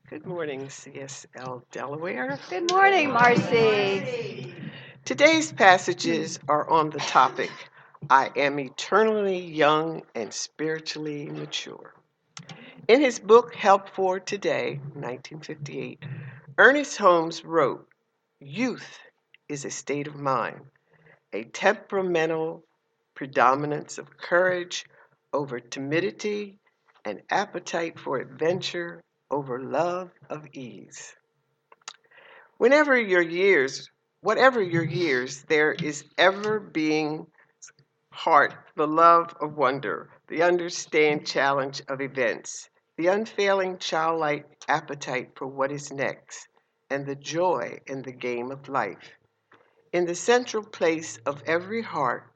Good morning, CSL Delaware. Good morning, Marcy. Today's passages are on the topic, I am eternally young and spiritually mature. In his book, Help for Today, 1958, Ernest Holmes wrote, Youth is a state of mind, a temperamental predominance of courage over timidity, an appetite for adventure over love of ease. Whenever your years, Whatever your years, there is ever being heart, the love of wonder, the understand challenge of events, the unfailing childlike appetite for what is next, and the joy in the game of life. In the central place of every heart,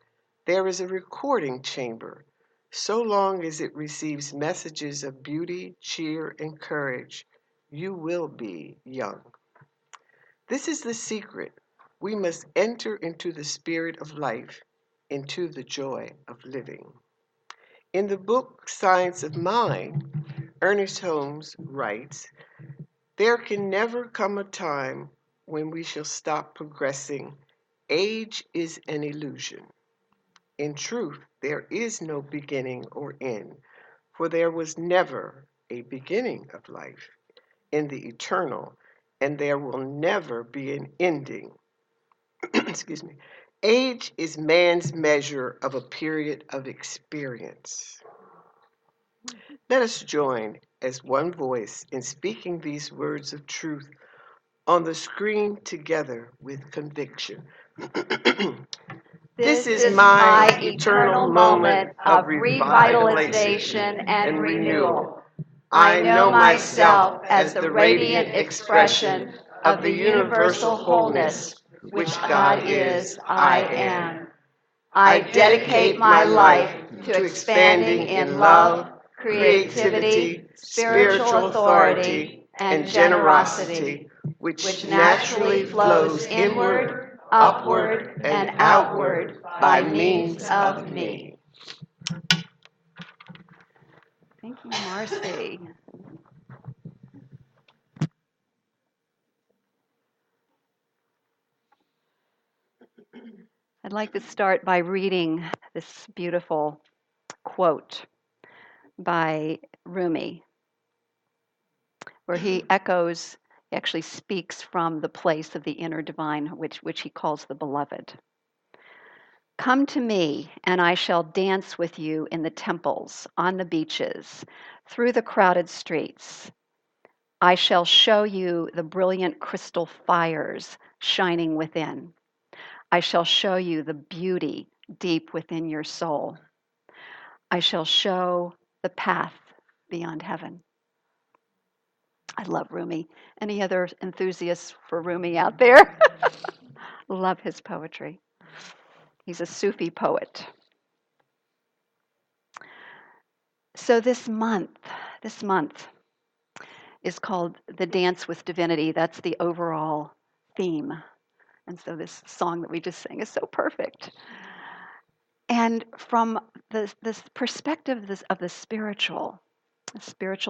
there is a recording chamber. So long as it receives messages of beauty, cheer, and courage, you will be young. This is the secret. We must enter into the spirit of life, into the joy of living. In the book Science of Mind, Ernest Holmes writes, there can never come a time when we shall stop progressing. Age is an illusion. In truth, there is no beginning or end, for there was never a beginning of life in the eternal, and there will never be an ending. Excuse me. Age is man's measure of a period of experience. Let us join as one voice in speaking these words of truth on the screen together with conviction. This is my eternal moment of revitalization and renewal. I know myself as the radiant expression of the universal wholeness, which God is, I am. I dedicate my life to expanding in love, creativity, spiritual authority, and generosity, which naturally flows inward, upward, and outward by means of me. Thank you, Marcy. I'd like to start by reading this beautiful quote by Rumi, where he actually speaks from the place of the inner divine, which he calls the beloved. Come to me, and I shall dance with you in the temples, on the beaches, through the crowded streets. I shall show you the brilliant crystal fires shining within. I shall show you the beauty deep within your soul. I shall show the path beyond heaven. I love Rumi. Any other enthusiasts for Rumi out there? Love his poetry. He's a Sufi poet. So this month is called The Dance with Divinity. That's the overall theme. And so this song that we just sang is so perfect. And from this perspective of the spiritual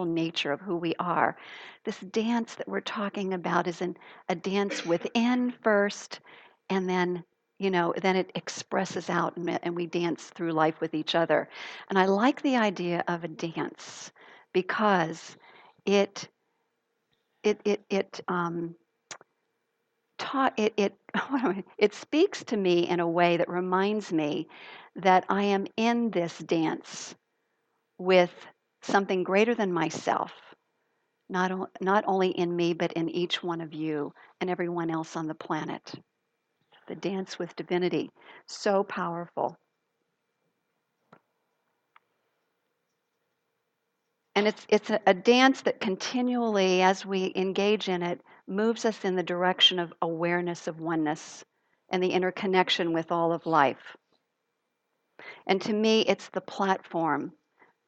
nature of who we are, this dance that we're talking about is a dance within first, and then then it expresses out, and we dance through life with each other. And I like the idea of a dance because it it it it taught it it it speaks to me in a way that reminds me that I am in this dance with something greater than myself, not only in me but in each one of you and everyone else on the planet. The dance with divinity, so powerful. And it's a dance that continually, as we engage in it, moves us in the direction of awareness of oneness and the interconnection with all of life. And to me, it's the platform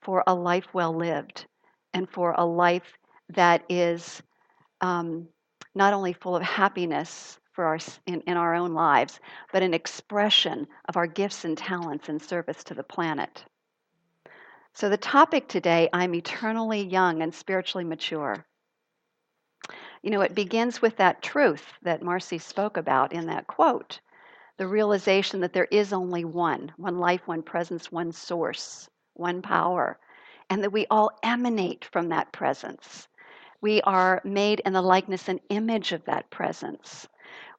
for a life well lived and for a life that is not only full of happiness for in our own lives, but an expression of our gifts and talents in service to the planet. So the topic today, I'm eternally young and spiritually mature. It begins with that truth that Marcy spoke about in that quote, the realization that there is only one life, one presence, one source, one power, and that we all emanate from that presence. We are made in the likeness and image of that presence.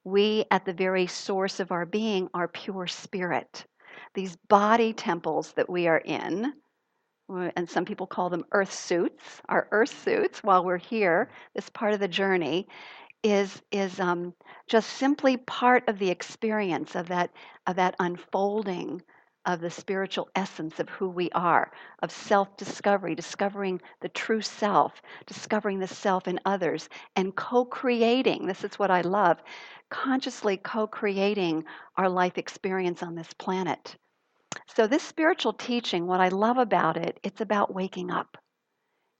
We, at the very source of our being, are pure spirit. These body temples that we are in, and some people call them earth suits, our earth suits while we're here, this part of the journey, is just simply part of the experience of that unfolding of the spiritual essence of who we are, of self-discovery, discovering the true self, discovering the self in others, and co-creating. This is what I love, consciously co-creating our life experience on this planet. So this spiritual teaching, what I love about it, it's about waking up.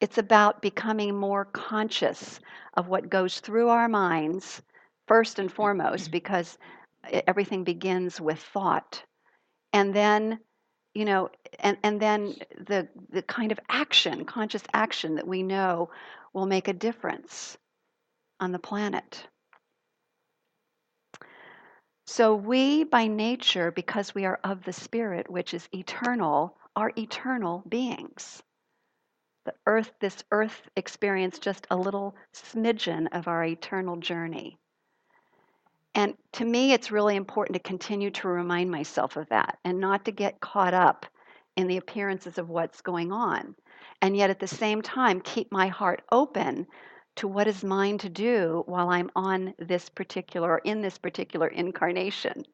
It's about becoming more conscious of what goes through our minds, first and foremost, because everything begins with thought. And then, and then the kind of action, conscious action that we know will make a difference on the planet. So we, by nature, because we are of the Spirit, which is eternal, are eternal beings. This earth experience, just a little smidgen of our eternal journey. And to me, it's really important to continue to remind myself of that and not to get caught up in the appearances of what's going on. And yet at the same time, keep my heart open to what is mine to do while I'm on this particular, or in this particular incarnation.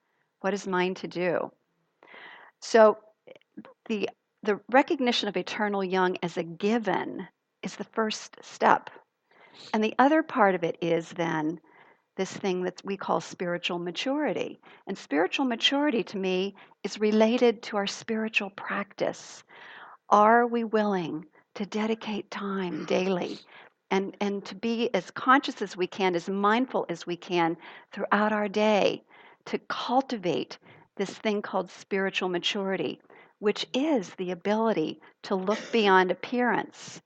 What is mine to do? So the the recognition of eternal young as a given is the first step. And the other part of it is then this thing that we call spiritual maturity. And spiritual maturity to me is related to our spiritual practice. Are we willing to dedicate time daily and to be as conscious as we can, as mindful as we can throughout our day to cultivate this thing called spiritual maturity, which is the ability to look beyond appearance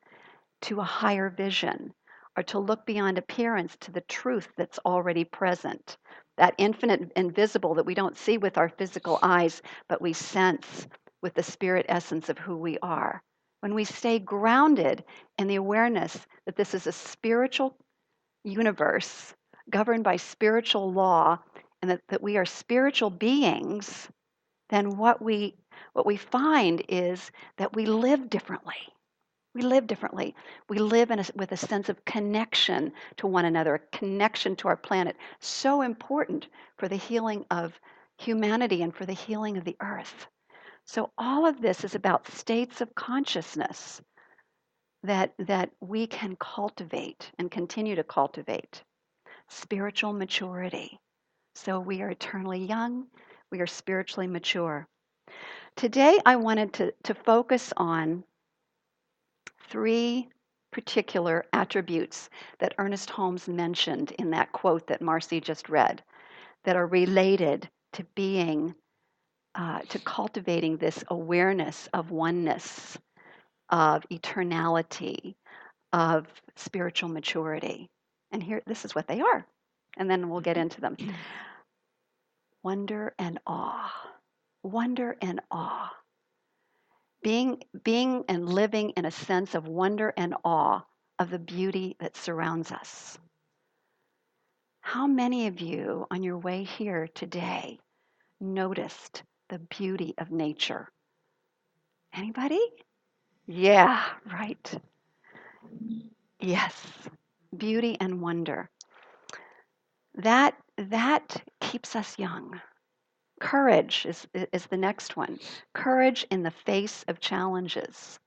to a higher vision, or to look beyond appearance to the truth that's already present, that infinite invisible that we don't see with our physical eyes, but we sense with the spirit essence of who we are. When we stay grounded in the awareness that this is a spiritual universe governed by spiritual law, and that we are spiritual beings, then what we find is that we live differently. We live differently. We live with a sense of connection to one another, a connection to our planet. So important for the healing of humanity and for the healing of the earth. So all of this is about states of consciousness that we can cultivate and continue to cultivate. Spiritual maturity. So we are eternally young. We are spiritually mature. Today I wanted to focus on three particular attributes that Ernest Holmes mentioned in that quote that Marcy just read that are related to to cultivating this awareness of oneness, of eternality, of spiritual maturity. And here, this is what they are. And then we'll get into them. Wonder and awe. Wonder and awe. Being and living in a sense of wonder and awe of the beauty that surrounds us. How many of you on your way here today noticed the beauty of nature? Anybody? Yeah, right. Yes. Beauty and wonder. That keeps us young. Courage is the next one. Courage in the face of challenges.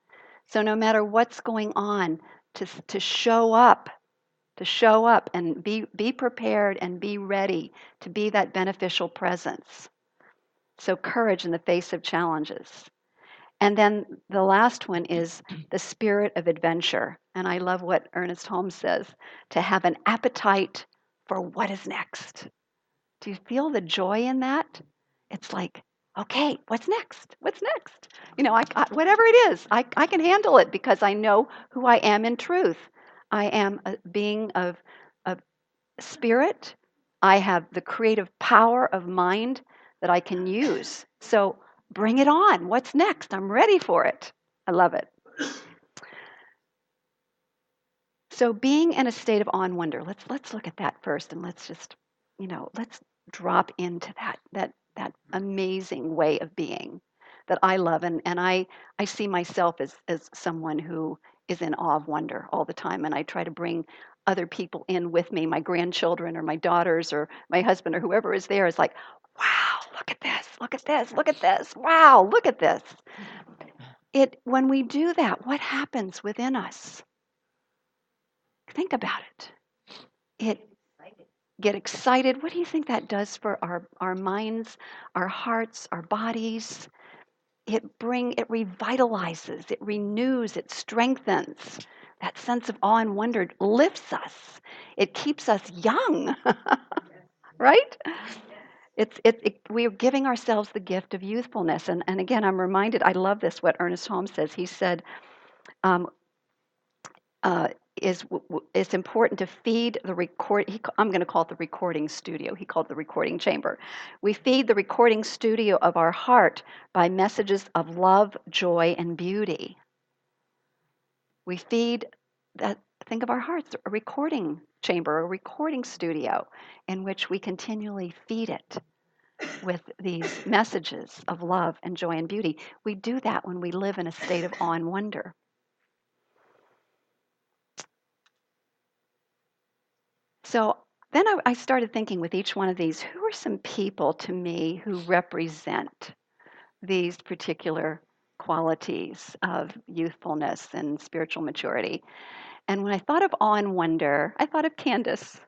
So no matter what's going on, to show up, and be prepared and be ready to be that beneficial presence. So courage in the face of challenges. And then the last one is the spirit of adventure. And I love what Ernest Holmes says, to have an appetite for what is next. Do you feel the joy in that? It's like, okay, what's next? What's next? Whatever it is, I can handle it because I know who I am in truth. I am a being of spirit. I have the creative power of mind that I can use. So bring it on. What's next? I'm ready for it. I love it. So being in a state of awe and wonder, let's look at that first, and let's just, let's drop into that amazing way of being that I love, and I see myself as someone who is in awe of wonder all the time, and I try to bring other people in with me, my grandchildren or my daughters or my husband or whoever is there is like, wow, look at this, look at this, look at this, wow, look at this. When we do that, what happens within us? Think about it. It get excited. What do you think that does for our minds, our hearts, our bodies? It revitalizes, it renews, it strengthens. That sense of awe and wonder lifts us. It keeps us young, right? We're giving ourselves the gift of youthfulness. And again, I'm reminded, I love this, what Ernest Holmes says. He said, um, uh, it's important to feed the record. I'm going to call it the recording studio. He called it the recording chamber. We feed the recording studio of our heart by messages of love, joy, and beauty. We feed that. Think of our hearts, a recording chamber, a recording studio, in which we continually feed it with these messages of love and joy and beauty. We do that when we live in a state of awe and wonder. So then I started thinking with each one of these, who are some people to me who represent these particular qualities of youthfulness and spiritual maturity? And when I thought of awe and wonder, I thought of Candace.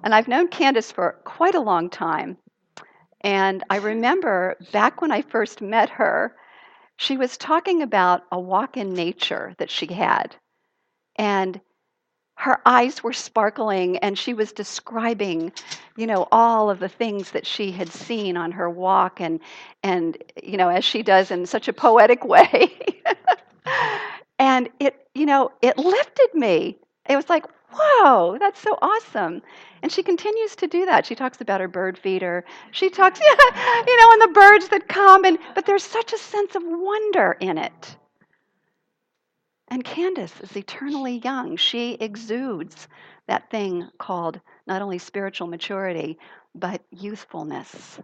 And I've known Candace for quite a long time. And I remember back when I first met her, she was talking about a walk in nature that she had. And her eyes were sparkling, and she was describing, all of the things that she had seen on her walk, and as she does in such a poetic way. And it lifted me. It was like, whoa, that's so awesome. And she continues to do that. She talks about her bird feeder. She talks, and the birds that come, but there's such a sense of wonder in it. And Candace is eternally young. She exudes that thing called not only spiritual maturity, but youthfulness.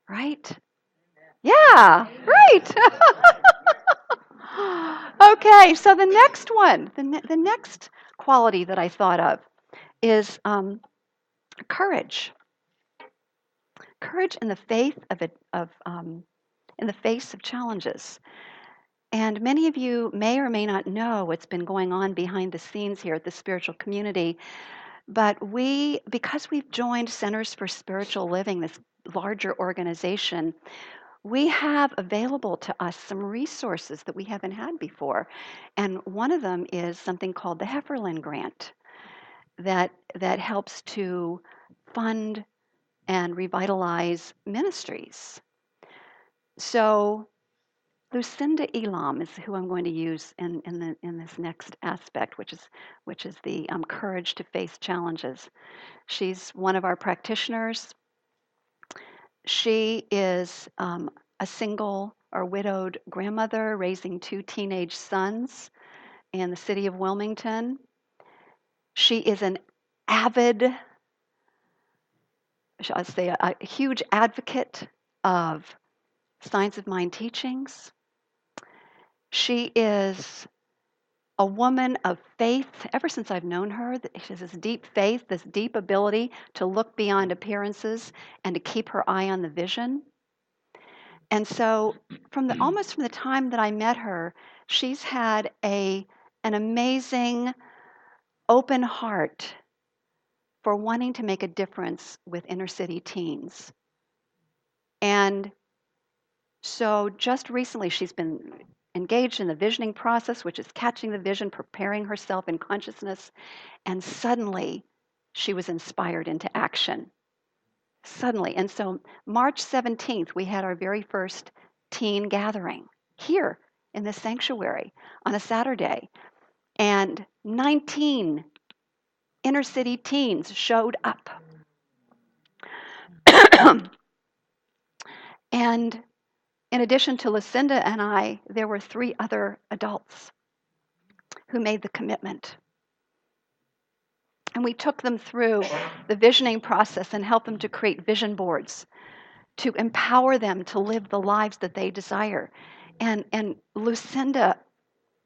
Right? Yeah, right. Okay, so the next one, the next quality that I thought of is courage. Courage in the faith in the face of challenges. And many of you may or may not know what's been going on behind the scenes here at the spiritual community. But because we've joined Centers for Spiritual Living, this larger organization, we have available to us some resources that we haven't had before. And one of them is something called the Hefferlin Grant that helps to fund and revitalize ministries. So Lucinda Elam is who I'm going to use in this next aspect, which is the courage to face challenges. She's one of our practitioners. She is a single or widowed grandmother raising 2 teenage sons in the city of Wilmington. She is an avid, shall I say, a huge advocate of Science of Mind teachings. She is a woman of faith. Ever since I've known her, she has this deep faith, this deep ability to look beyond appearances and to keep her eye on the vision. And so almost from the time that I met her, she's had an amazing open heart for wanting to make a difference with inner city teens. And so just recently she's been engaged in the visioning process, which is catching the vision, preparing herself in consciousness, and suddenly she was inspired into action. Suddenly. And so March 17th, we had our very first teen gathering here in this sanctuary on a Saturday. And 19 inner city teens showed up. And in addition to Lucinda and I, there were 3 other adults who made the commitment. And we took them through the visioning process and helped them to create vision boards to empower them to live the lives that they desire. And Lucinda,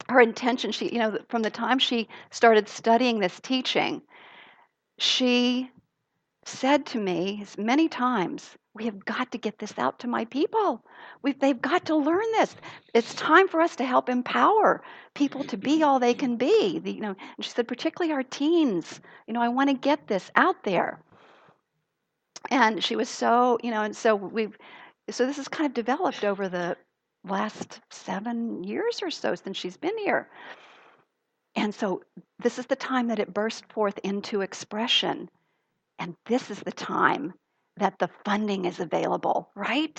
her intention, she, from the time she started studying this teaching, she said to me many times, we have got to get this out to my people. They've got to learn this. It's time for us to help empower people to be all they can be. And she said, particularly our teens, I want to get this out there. And she was so, and so this has kind of developed over the last 7 years or so since she's been here. And so this is the time that it burst forth into expression. And this is the time that the funding is available, right?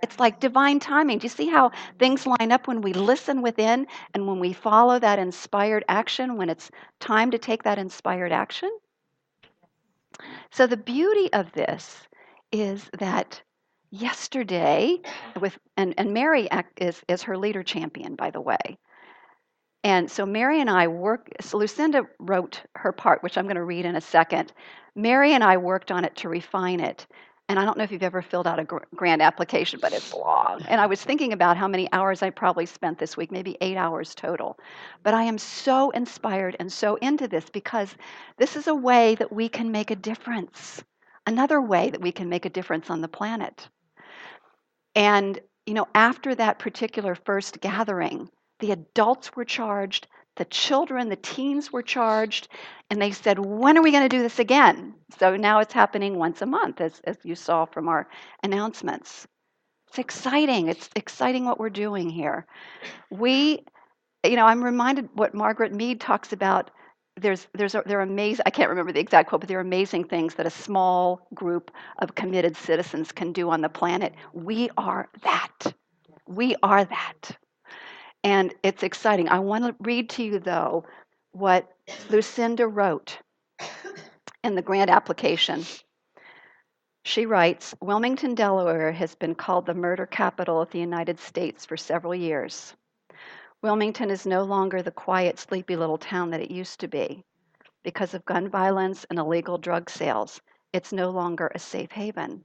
It's like divine timing. Do you see how things line up when we listen within and when we follow that inspired action, when it's time to take that inspired action? So the beauty of this is that yesterday and Mary is her leader champion, by the way. And so Mary and I so Lucinda wrote her part, which I'm going to read in a second. Mary and I worked on it to refine it. And I don't know if you've ever filled out a grant application, but it's long. And I was thinking about how many hours I probably spent this week, maybe 8 hours total. But I am so inspired and so into this because this is a way that we can make a difference, another way that we can make a difference on the planet. And, after that particular first gathering, the adults were charged, the children, the teens were charged, and they said, when are we going to do this again? So now it's happening once a month, as you saw from our announcements. It's exciting. It's exciting what we're doing here. I'm reminded what Margaret Mead talks about. They're amazing. I can't remember the exact quote, but they're amazing things that a small group of committed citizens can do on the planet. We are that. We are that. And it's exciting. I want to read to you, though, what Lucinda wrote in the grant application. She writes, Wilmington, Delaware has been called the murder capital of the United States for several years. Wilmington is no longer the quiet, sleepy little town that it used to be. Because of gun violence and illegal drug sales, it's no longer a safe haven.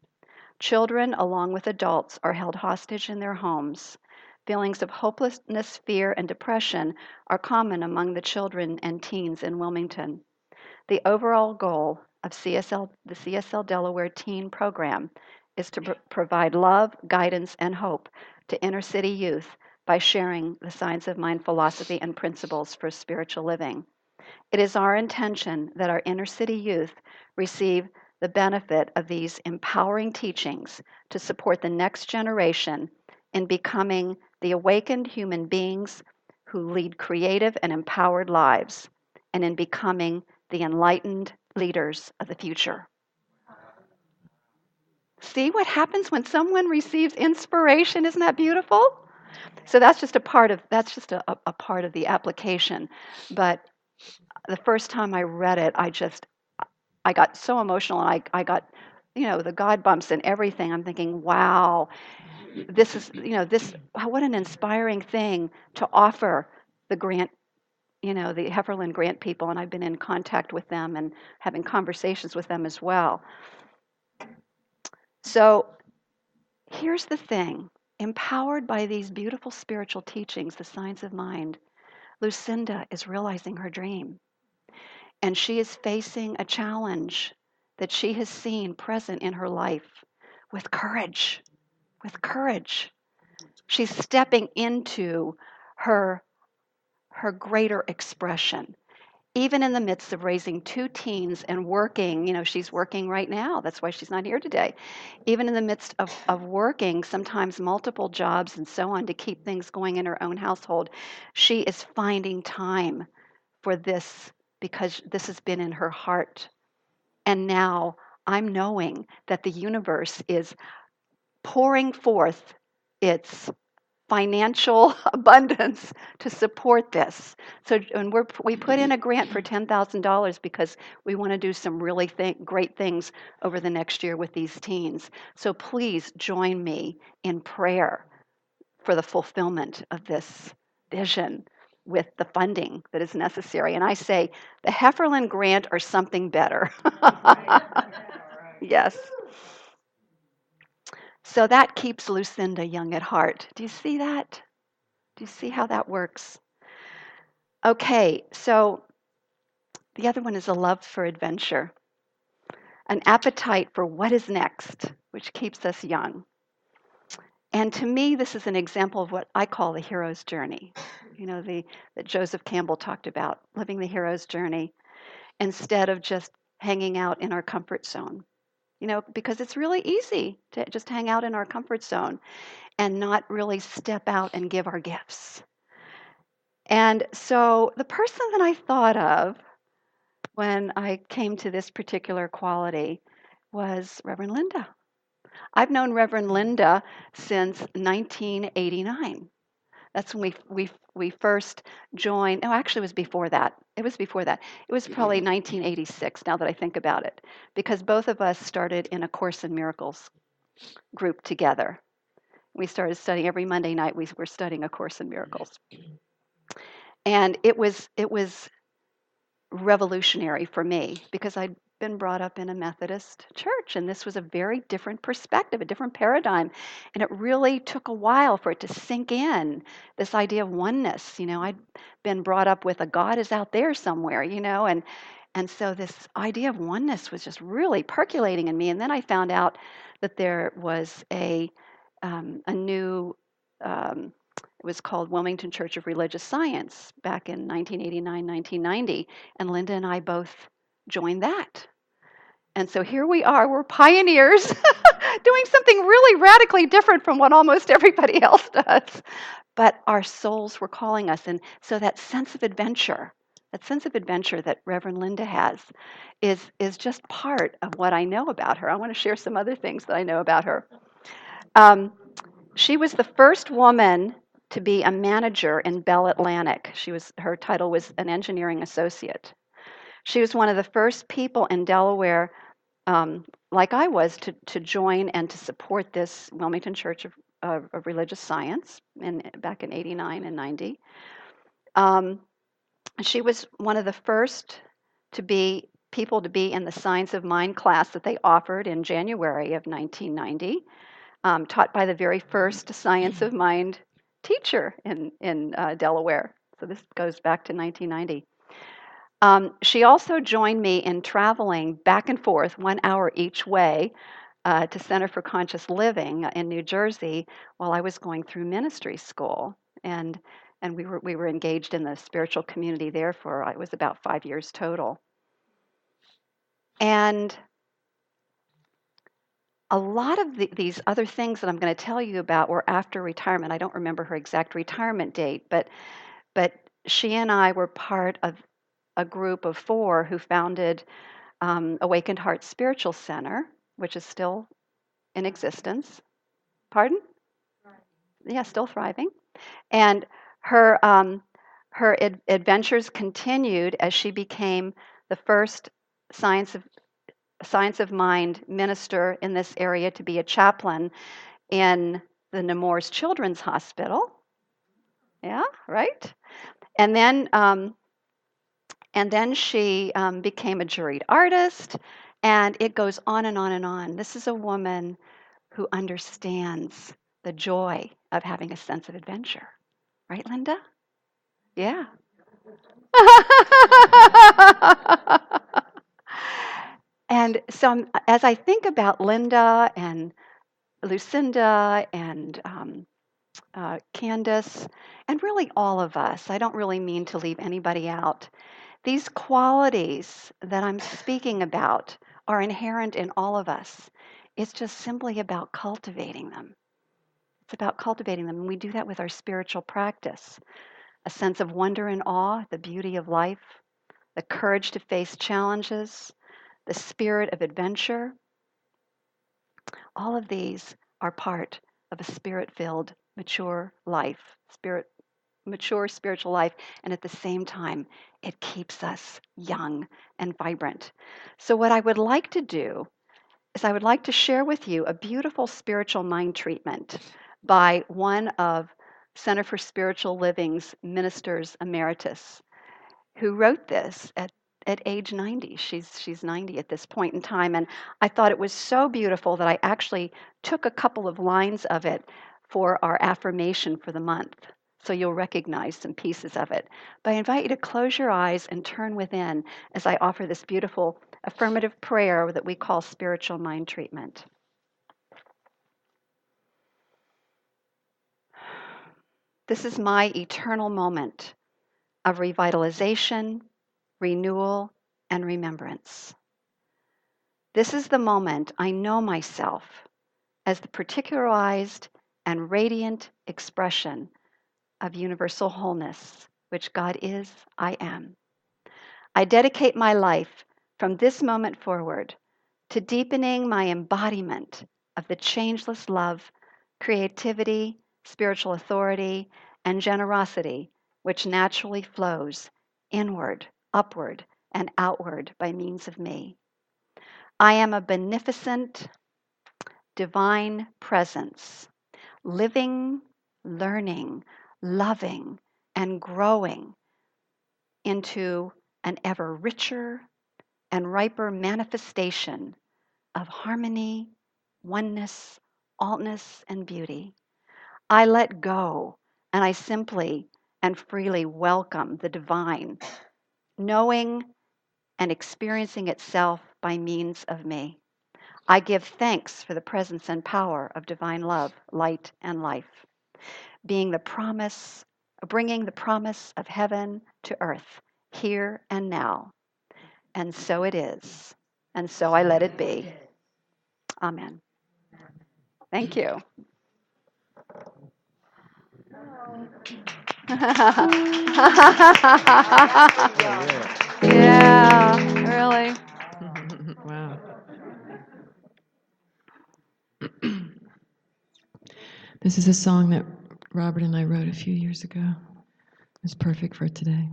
Children, along with adults, are held hostage in their homes. Feelings of hopelessness, fear, and depression are common among the children and teens in Wilmington. The overall goal of the CSL Delaware Teen Program is to provide love, guidance, and hope to inner city youth by sharing the Science of Mind philosophy and principles for spiritual living. It is our intention that our inner city youth receive the benefit of these empowering teachings to support the next generation in becoming the awakened human beings who lead creative and empowered lives, and in becoming the enlightened leaders of the future. See what happens when someone receives inspiration? Isn't that beautiful? So that's just a part of part of the application. But the first time I read it, I got so emotional, and I got the God bumps and everything. I'm thinking, wow, this is what an inspiring thing to offer the grant, the Hefferland grant people, and I've been in contact with them and having conversations with them as well. So here's the thing. Empowered by these beautiful spiritual teachings, the Science of Mind, Lucinda is realizing her dream. And she is facing a challenge that she has seen present in her life with courage. With courage. She's stepping into her greater expression. Even in the midst of raising 2 teens and working, she's working right now. That's why she's not here today. Even in the midst of working, sometimes multiple jobs and so on to keep things going in her own household, she is finding time for this because this has been in her heart. And now I'm knowing that the universe is pouring forth its financial abundance to support this. So, and we put in a grant for $10,000 because we want to do some really great things over the next year with these teens. So please join me in prayer for the fulfillment of this vision with the funding that is necessary. And I say the Hefferland grant or something better. Yes. So that keeps Lucinda young at heart. Do you see that? Do you see how that works? Okay, so the other one is a love for adventure, an appetite for what is next, which keeps us young. And to me, this is an example of what I call the hero's journey. You know, that Joseph Campbell talked about, living the hero's journey instead of just hanging out in our comfort zone. You know, because it's really easy to just hang out in our comfort zone and not really step out and give our gifts. And so the person that I thought of when I came to this particular quality was Reverend Linda. I've known Reverend Linda since 1989. That's when we first joined. No, actually, it was before that. It was before that. It was probably 1986. Now that I think about it, because both of us started in a Course in Miracles group together. We started studying every Monday night. We were studying A Course in Miracles, and it was revolutionary for me because I'd been brought up in a Methodist church, and this was a very different perspective, a different paradigm. And it really took a while for it to sink in, this idea of oneness. You know, I'd been brought up with a God is out there somewhere, you know, and so this idea of oneness was just really percolating in me. And then I found out that there was a new it was called Wilmington Church of Religious Science back in 1989, 1990, and Linda and I both joined that. And so here we are, we're pioneers doing something really radically different from what almost everybody else does. But our souls were calling us. And so that sense of adventure that Reverend Linda has is just part of what I know about her. I want to share some other things that I know about her. Um, she was the first woman to be a manager in Bell Atlantic. Her title was an engineering associate. She was one of the first people in Delaware, like I was, to join and to support this Wilmington Church of Religious Science back in '89 and '90. She was one of the first people to be in the Science of Mind class that they offered in January of 1990. Taught by the very first Science of Mind teacher in Delaware. So this goes back to 1990. She also joined me in traveling back and forth 1 hour each way to Center for Conscious Living in New Jersey while I was going through ministry school. And we were engaged in the spiritual community there for it was about 5 years total. And a lot of these other things that I'm going to tell you about were after retirement. I don't remember her exact retirement date, but she and I were part of a group of 4 who founded Awakened Heart Spiritual Center, which is still in existence. Pardon? Yeah, still thriving. And her adventures continued as she became the first science of mind minister in this area to be a chaplain in the Nemours Children's Hospital. Yeah, right. And then she became a juried artist, and it goes on and on and on. This is a woman who understands the joy of having a sense of adventure, right, Linda? Yeah. And so, as I think about Linda and Lucinda and Candace, and really all of us, I don't really mean to leave anybody out. These qualities that I'm speaking about are inherent in all of us. It's just simply about cultivating them. It's about cultivating them. And we do that with our spiritual practice. A sense of wonder and awe, the beauty of life, the courage to face challenges, the spirit of adventure. All of these are part of a spirit-filled mature life, mature spiritual life, and at the same time, it keeps us young and vibrant. So, what I would like to do is I would like to share with you a beautiful spiritual mind treatment by one of Center for Spiritual Living's ministers emeritus, who wrote this at age 90. She's 90 at this point in time. And I thought it was so beautiful that I actually took a couple of lines of it for our affirmation for the month. So you'll recognize some pieces of it. But I invite you to close your eyes and turn within as I offer this beautiful affirmative prayer that we call spiritual mind treatment. This is my eternal moment of revitalization, renewal, and remembrance. This is the moment I know myself as the particularized and radiant expression of universal wholeness, which God is, I am. I dedicate my life from this moment forward to deepening my embodiment of the changeless love, creativity, spiritual authority, and generosity which naturally flows inward, upward, and outward by means of me. I am a beneficent, divine presence, living, learning, loving, and growing into an ever richer and riper manifestation of harmony, oneness, altness, and beauty. I let go and I simply and freely welcome the divine, knowing and experiencing itself by means of me. I give thanks for the presence and power of divine love, light, and life, being the promise, bringing the promise of heaven to earth, here and now. And so it is. And so I let it be. Amen. Thank you. Yeah, really. Wow. This is a song that Robert and I wrote a few years ago. It's perfect for today.